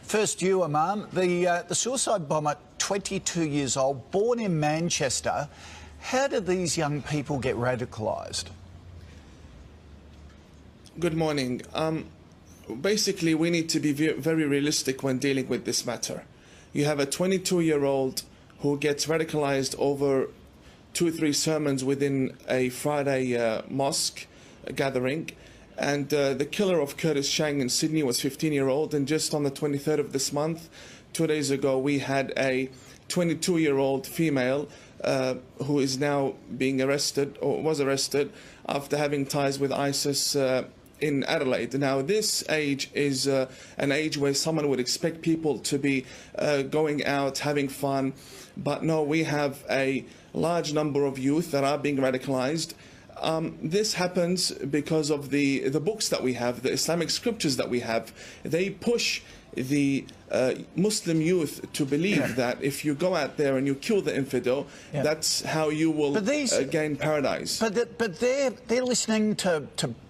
First you, Imam. The suicide bomber, 22 years old, born in Manchester. How did these young people get radicalised? Good morning. Basically, we need to be very realistic when dealing with this matter. You have a 22-year-old who gets radicalised over 2 or 3 sermons within a Friday mosque gathering. And the killer of Curtis Chang in Sydney was 15-year-old. And just on the 23rd of this month, 2 days ago, we had a 22-year-old female who is now being arrested, or was arrested, after having ties with ISIS in Adelaide. Now, this age is an age where someone would expect people to be going out, having fun. But no, we have a large number of youth that are being radicalized. This happens because of the books that we have, the Islamic scriptures that we have. They push the Muslim youth to believe that if you go out there and you kill the infidel, that's how you will gain paradise. But they're listening to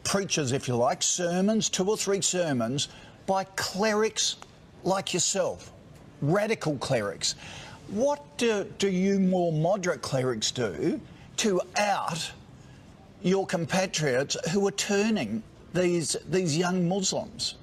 preachers, if you like, sermons, 2 or 3 sermons by clerics like yourself, radical clerics. What do you more moderate clerics do to out your compatriots who are turning these young Muslims?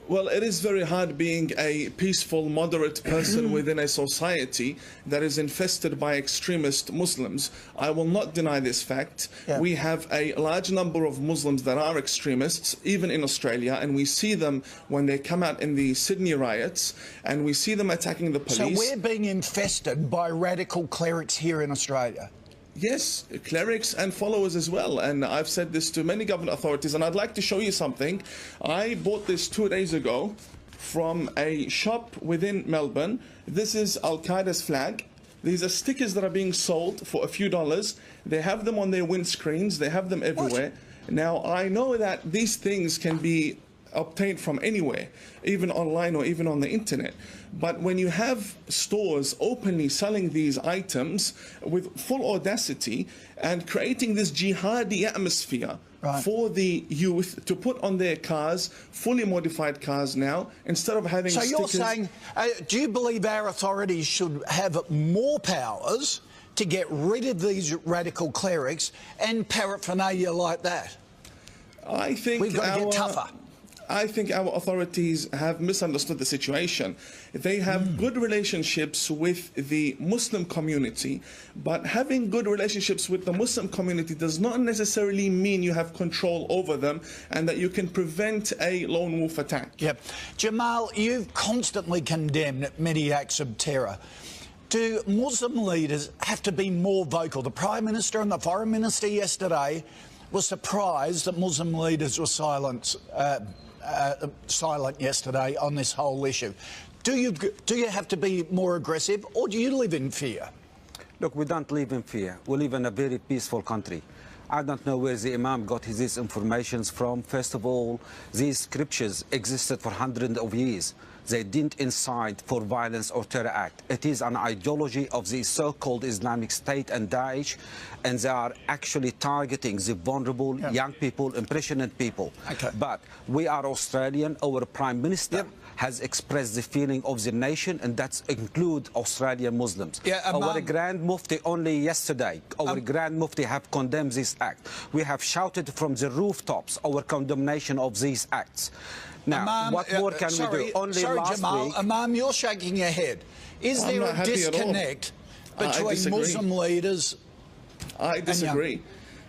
Well, it is very hard being a peaceful, moderate person within a society that is infested by extremist Muslims. I will not deny this fact. We have a large number of Muslims that are extremists, even in Australia, and we see them when they come out in the Sydney riots, and we see them attacking the police. So we're being infested by radical clerics here in Australia? Yes, clerics and followers as well. And I've said this to many government authorities, and I'd like to show you something. I bought this 2 days ago from a shop within Melbourne. This is Al-Qaeda's flag. These are stickers that are being sold for a few dollars. They have them on their windscreens. They have them everywhere. Now, I know that these things can be obtained from anywhere, even online or even on the internet. But when you have stores openly selling these items with full audacity and creating this jihadi atmosphere for the youth to put on their cars, fully modified cars now, instead of having stickers. So you're saying, do you believe our authorities should have more powers to get rid of these radical clerics and paraphernalia like that? I think we've got to get tougher. I think our authorities have misunderstood the situation. They have good relationships with the Muslim community, but having good relationships with the Muslim community does not necessarily mean you have control over them and that you can prevent a lone wolf attack. Yep. Jamal, you've constantly condemned many acts of terror. Do Muslim leaders have to be more vocal? The Prime Minister and the Foreign Minister yesterday were surprised that Muslim leaders were silent yesterday on this whole issue. Do you have to be more aggressive, or do you live in fear? Look, we don't live in fear. We live in a very peaceful country. I don't know where the Imam got his information from. First of all, these scriptures existed for hundreds of years. They didn't incite for violence or terror act. It is an ideology of the so-called Islamic State and Daesh, and they are actually targeting the vulnerable young people, impressionable people. But we are Australian. Our Prime Minister has expressed the feeling of the nation, and that includes Australian Muslims. Our Grand Mufti only yesterday, our Grand Mufti have condemned this act. We have shouted from the rooftops our condemnation of these acts. Now, Imam, what more can we do? Only last Jamal, week... Imam, you're shaking your head. Is there a disconnect between Muslim leaders? I disagree.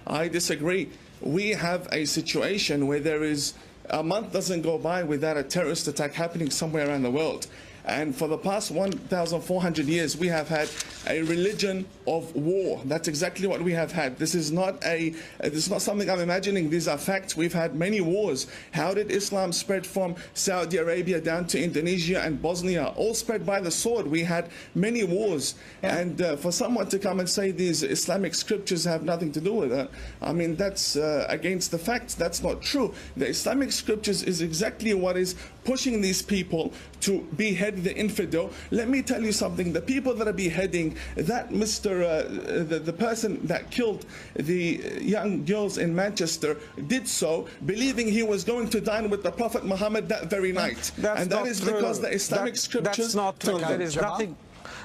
I disagree. We have a situation where there is a month doesn't go by without a terrorist attack happening somewhere around the world. And for the past 1,400 years, we have had a religion of war. That's exactly what we have had. This is not something I'm imagining. These are facts. We've had many wars. How did Islam spread from Saudi Arabia down to Indonesia and Bosnia? All spread by the sword. We had many wars. And for someone to come and say these Islamic scriptures have nothing to do with it, I mean, that's against the facts. That's not true. The Islamic scriptures is exactly what is pushing these people to behead behead the infidel. Let me tell you something. The people that are beheading that the person that killed the young girls in Manchester did so believing he was going to dine with the Prophet Muhammad that very night. And that is because the Islamic scriptures... That's not true. There is nothing...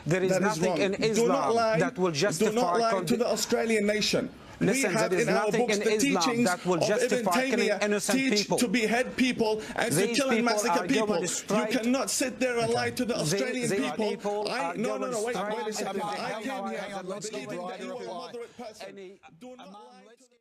There is nothing in Islam that will justify... Do not lie to the Australian nation. Listen, we have there is in our nothing books in the Islam teachings that will of Ibn justify killing Taymiyyah innocent teach people. to behead people and to These kill and people massacre are people. given You straight- cannot sit there and lie to the Australian These people. people are No, given wait straight a second. to the I came here Let's give believing that Ryder you a are a reply. moderate person. Do not lie to the